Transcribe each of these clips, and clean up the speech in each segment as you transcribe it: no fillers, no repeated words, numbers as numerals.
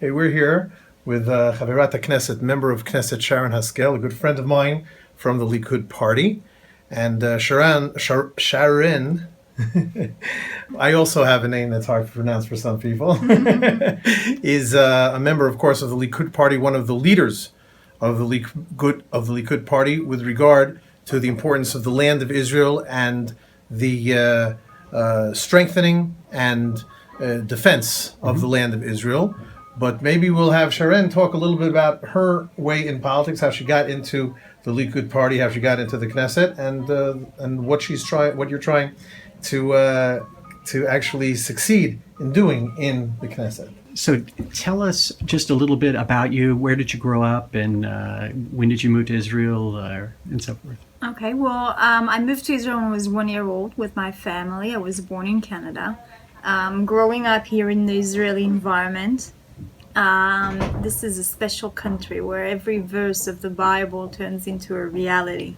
Hey, we're here with Chaverat Knesset, member of Knesset, Sharren Haskel, a good friend of mine from the Likud party. And Sharren, I also have a name that's hard to pronounce for some people, is a member, of course, of the Likud party, one of the leaders of the Likud party with regard to the importance of the land of Israel and the strengthening and defense of the land of Israel. But maybe we'll have Sharren talk a little bit about her way in politics, how she got into the Likud party, how she got into the Knesset, and what you're trying to actually succeed in doing in the Knesset. So tell us just a little bit about you. Where did you grow up, and when did you move to Israel, and so forth? Okay, well, I moved to Israel when I was 1 year old with my family. I was born in Canada. Growing up here in the Israeli environment, this is a special country where every verse of the Bible turns into a reality.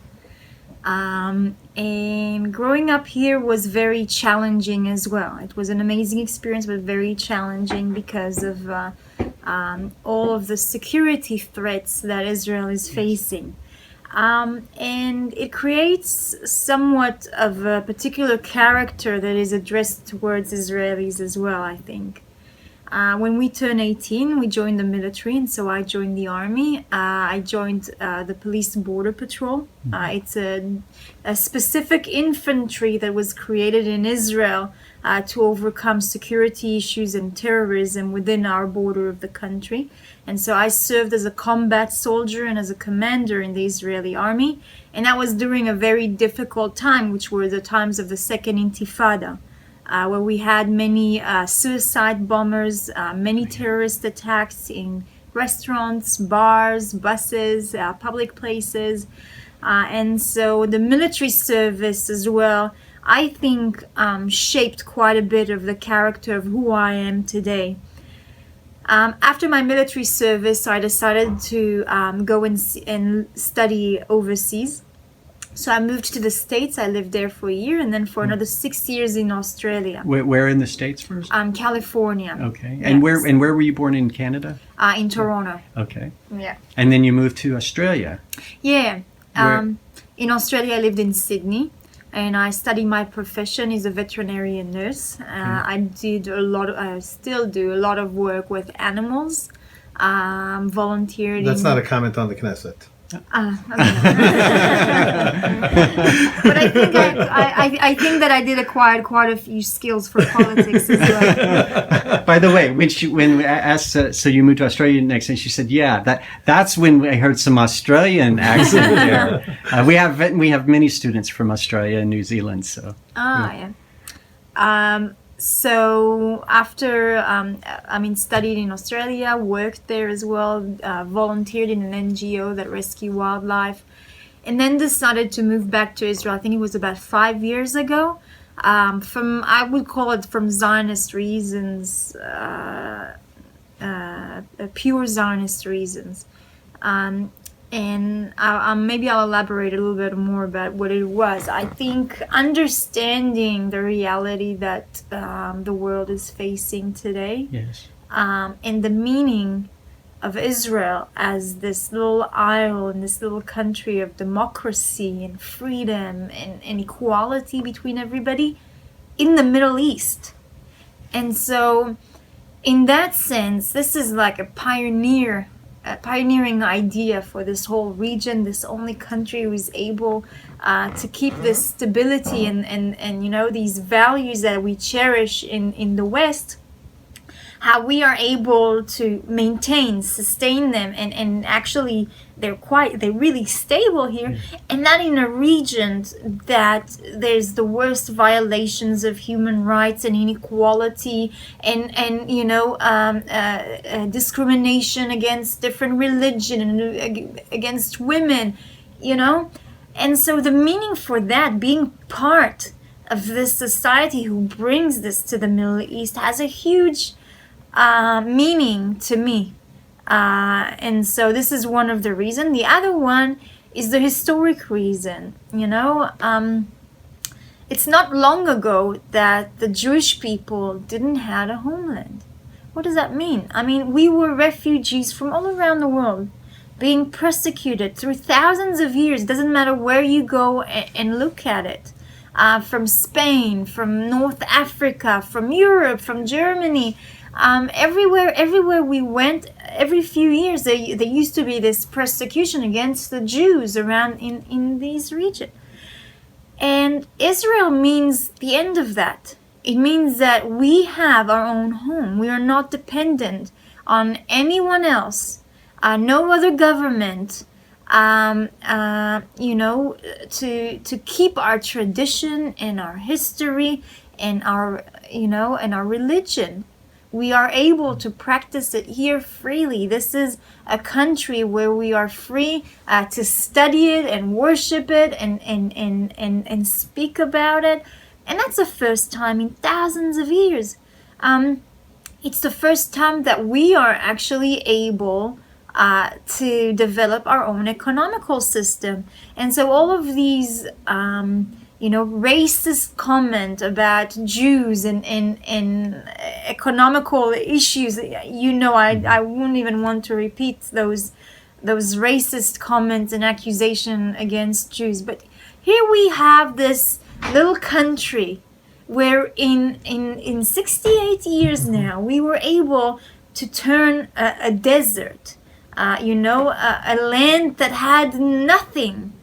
And growing up here was very challenging as well. It was an amazing experience, but very challenging because of all of the security threats that Israel is facing. And it creates somewhat of a particular character that is addressed towards Israelis as well, I think. When we turned 18, we joined the military, and so I joined the army. I joined the police border patrol. It's a specific infantry that was created in Israel to overcome security issues and terrorism within our border of the country. And so I served as a combat soldier and as a commander in the Israeli army. And that was during a very difficult time, which were the times of the Second Intifada. Where we had many suicide bombers, many terrorist attacks in restaurants, bars, buses, public places. And so the military service as well, I think, shaped quite a bit of the character of who I am today. After my military service, I decided to go and study overseas. So I moved to the States. I lived there for a year, and then for another 6 years in Australia. Where in the States first? California. Okay. And yes. where were you born in Canada? In Toronto. Okay. Yeah. And then you moved to Australia. Yeah. In Australia, I lived in Sydney, and I studied my profession as a veterinarian nurse. I still do a lot of work with animals. Volunteered. That's not a comment on the Knesset. Okay. But I think that I did acquire quite a few skills for politics as well. By the way, when we asked, so you moved to Australia next, and she said, "Yeah, that's when I heard some Australian accent there." We have many students from Australia and New Zealand, so. Yeah. So after, studied in Australia, worked there as well, volunteered in an NGO that rescue wildlife, and then decided to move back to Israel. I think it was about 5 years ago. I would call it from Zionist reasons, pure Zionist reasons. And maybe I'll elaborate a little bit more about what it was. I think understanding the reality that the world is facing today, yes, and the meaning of Israel as this little isle and this little country of democracy and freedom and equality between everybody in the Middle East. And so in that sense, this is like a pioneering idea for this whole region, this only country who is able to keep this stability and these values that we cherish in the West, how we are able to sustain them, and actually they're really stable here, and not in a region that there's the worst violations of human rights and inequality and discrimination against different religion and against women, and so the meaning for that, being part of this society who brings this to the Middle East, has a huge meaning to me. And so this is one of the reasons. The other one is the historic reason. It's not long ago that the Jewish people didn't have a homeland. What does that mean? I mean, we were refugees from all around the world, being persecuted through thousands of years. Doesn't matter where you go and look at it. From Spain, from North Africa, from Europe, from Germany, everywhere we went, every few years there used to be this persecution against the Jews around in these regions. And Israel means the end of that. It means that we have our own home. We are not dependent on anyone else, no other government, to keep our tradition and our history and our religion. We are able to practice it here freely. This is a country where we are free to study it and worship it and speak about it. And that's the first time in thousands of years. It's the first time that we are actually able to develop our own economical system. And so all of these racist comment about Jews and economical issues, I wouldn't even want to repeat those racist comments and accusation against Jews. But here we have this little country where in 68 years now we were able to turn a desert, a land that had nothing,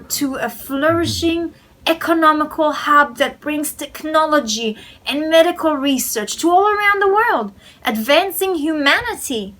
to a flourishing economical hub that brings technology and medical research to all around the world, advancing humanity.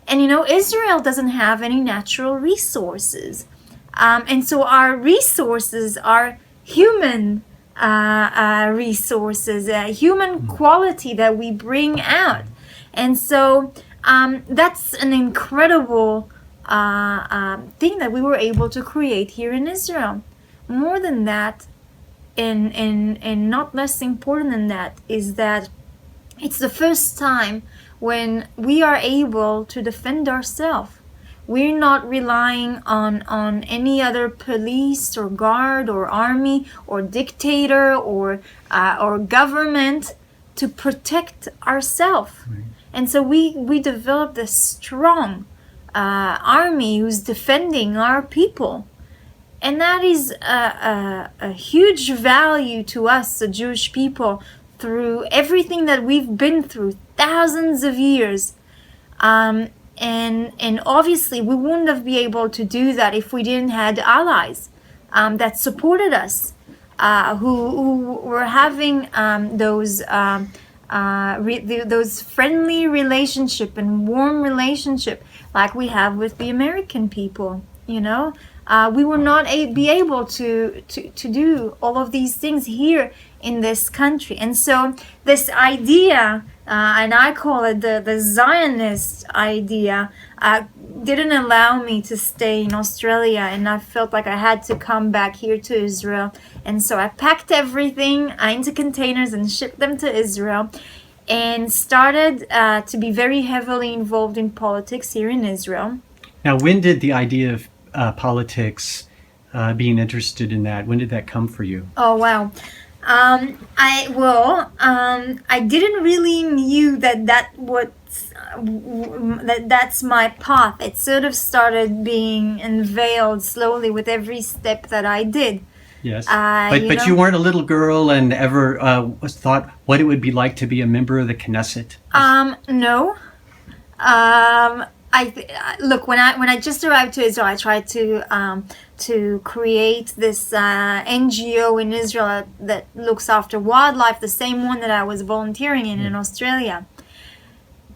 And Israel doesn't have any natural resources, and so our resources are human resources, human quality that we bring out. And so that's an incredible thing that we were able to create here in Israel. More than that, and not less important than that, is that it's the first time when we are able to defend ourselves. We're not relying on any other police or guard or army or dictator or government to protect ourselves. Right. And so we developed a strong army who's defending our people. And that is a huge value to us, the Jewish people, through everything that we've been through, thousands of years. And obviously we wouldn't have been able to do that if we didn't have allies that supported us, who were having those friendly relationship and warm relationship like we have with the American people. We will not be able to do all of these things here in this country. And so this idea, and I call it the Zionist idea, didn't allow me to stay in Australia, and I felt like I had to come back here to Israel. And so I packed everything into containers and shipped them to Israel, and started to be very heavily involved in politics here in Israel. Now, when did the idea of politics, being interested in that, when did that come for you? Oh, wow. I didn't really knew that's my path. It sort of started being unveiled slowly with every step that I did. Yes, but you weren't a little girl and ever thought what it would be like to be a member of the Knesset? No. Look, when I just arrived to Israel, I tried to create this NGO in Israel that looks after wildlife, the same one that I was volunteering in Australia.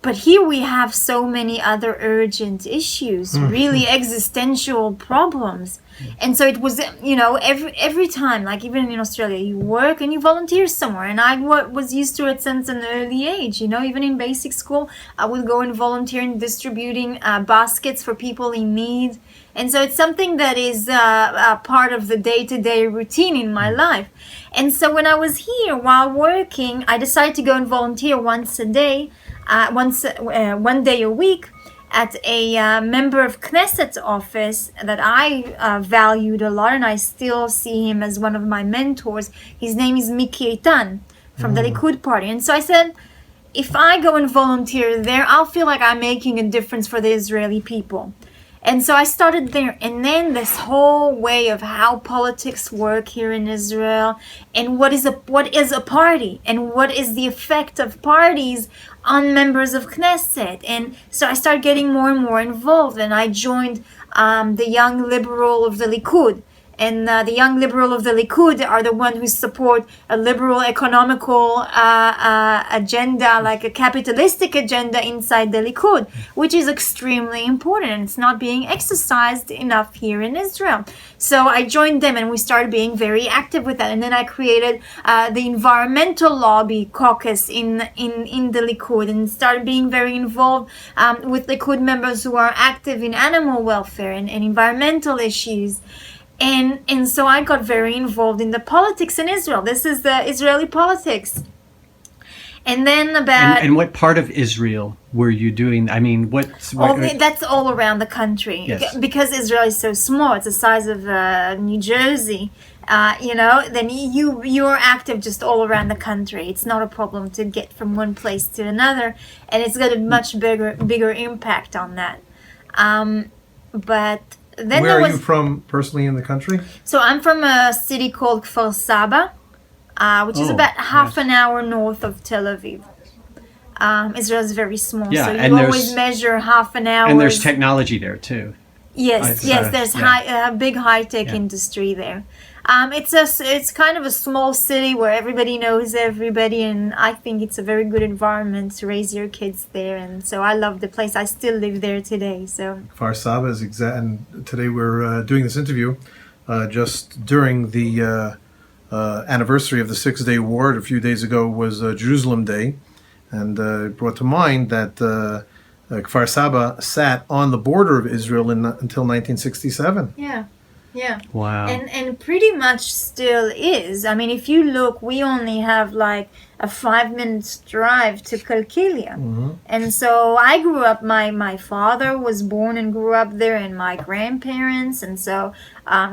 But here we have so many other urgent issues, really existential problems. And so it was, every time, like even in Australia, you work and you volunteer somewhere. And I was used to it since an early age. Even in basic school, I would go and volunteer in distributing baskets for people in need. And so it's something that is a part of the day-to-day routine in my life. And so when I was here while working, I decided to go and volunteer one day a week at a member of Knesset's office that I valued a lot, and I still see him as one of my mentors. His name is Miki Eitan from the Likud party. And so I said, if I go and volunteer there, I'll feel like I'm making a difference for the Israeli people. And so I started there, and then this whole way of how politics work here in Israel, and what is a party, and what is the effect of parties on members of Knesset. And so I started getting more and more involved, and I joined the Young Liberal of the Likud. And the Young Liberal of the Likud are the one who support a liberal economical agenda, like a capitalistic agenda inside the Likud, which is extremely important. And it's not being exercised enough here in Israel. So I joined them, and we started being very active with that. And then I created the environmental lobby caucus in the Likud, and started being very involved with Likud members who are active in animal welfare and environmental issues. And so I got very involved in the politics in Israel. This is the Israeli politics. And then And what part of Israel were you doing? I mean, that's all around the country. Yes. Because Israel is so small, it's the size of New Jersey. Then you're active just all around the country. It's not a problem to get from one place to another, and it's got a much bigger impact on that. But then Where are you from personally in the country? So I'm from a city called Kfar Saba, which is about half an hour north of Tel Aviv. Israel is very small, Yeah, so and you always measure half an hour. And there's technology there too. Yes, there's a big high-tech industry there. It's kind of a small city where everybody knows everybody, and I think it's a very good environment to raise your kids there. And so I love the place. I still live there today. So Kfar Saba is and today we're doing this interview just during the anniversary of the Six-Day War. A few days ago was Jerusalem Day, and it brought to mind that Kfar Saba sat on the border of Israel until 1967. yeah. Wow. And pretty much still is. I mean, if you look, we only have like a 5 minute drive to Kalkilia. Mm-hmm. And so I grew up, my father was born and grew up there, and my grandparents. And so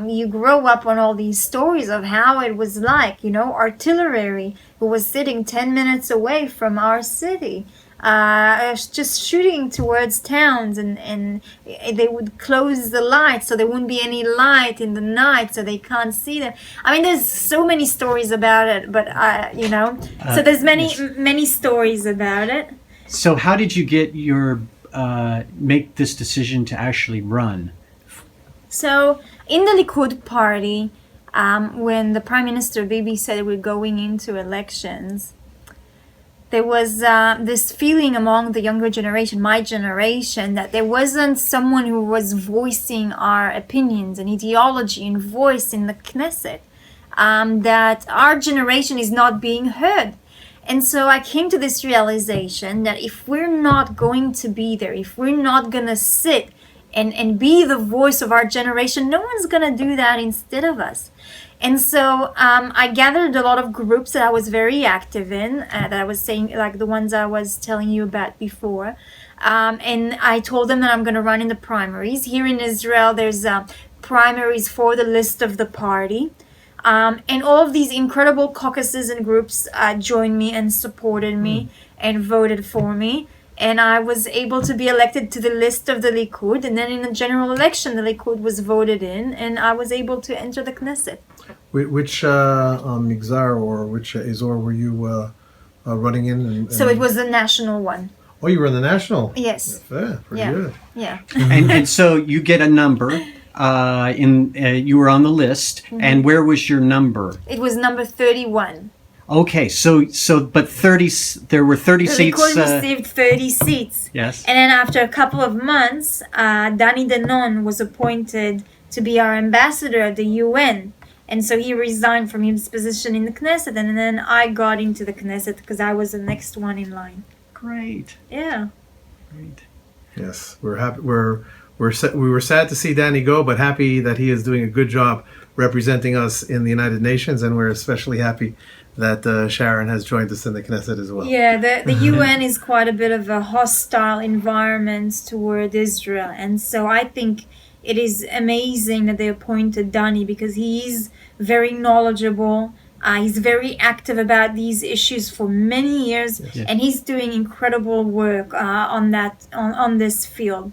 you grow up on all these stories of how it was like, artillery who was sitting 10 minutes away from our city. Just shooting towards towns, and they would close the lights so there wouldn't be any light in the night, so they can't see them. I mean, there's so many stories about it, but so there's many stories about it. So how did you get make this decision to actually run? So in the Likud party, when the Prime Minister Bibi said we're going into elections, there was this feeling among the younger generation, my generation, that there wasn't someone who was voicing our opinions and ideology and voice in the Knesset, that our generation is not being heard. And so I came to this realization that if we're not going to be there, if we're not going to sit and be the voice of our generation, no one's going to do that instead of us. And so I gathered a lot of groups that I was very active in, that I was saying, like the ones I was telling you about before. And I told them that I'm going to run in the primaries. Here in Israel, there's primaries for the list of the party. And all of these incredible caucuses and groups joined me and supported me and voted for me. And I was able to be elected to the list of the Likud. And then in the general election, the Likud was voted in, and I was able to enter the Knesset. Which Migzar or which Azor were you running in? So it was the national one. Oh, you were in the national? Yes. Yeah, pretty good. Yeah. And so you get a number. You were on the list, and where was your number? It was number 31. Okay, but there were 30 seats. The Likud received 30 seats. Yes. And then after a couple of months, Danny Danon was appointed to be our ambassador at the UN. And so he resigned from his position in the Knesset, and then I got into the Knesset because I was the next one in line. Great. Yeah. Great. Yes, we're happy. We were sad to see Danny go, but happy that he is doing a good job representing us in the United Nations, and we're especially happy that Sharren has joined us in the Knesset as well. Yeah, the UN is quite a bit of a hostile environment toward Israel, and so I think it is amazing that they appointed Danny because he is very knowledgeable. He's very active about these issues for many years, Yes. and he's doing incredible work on this field.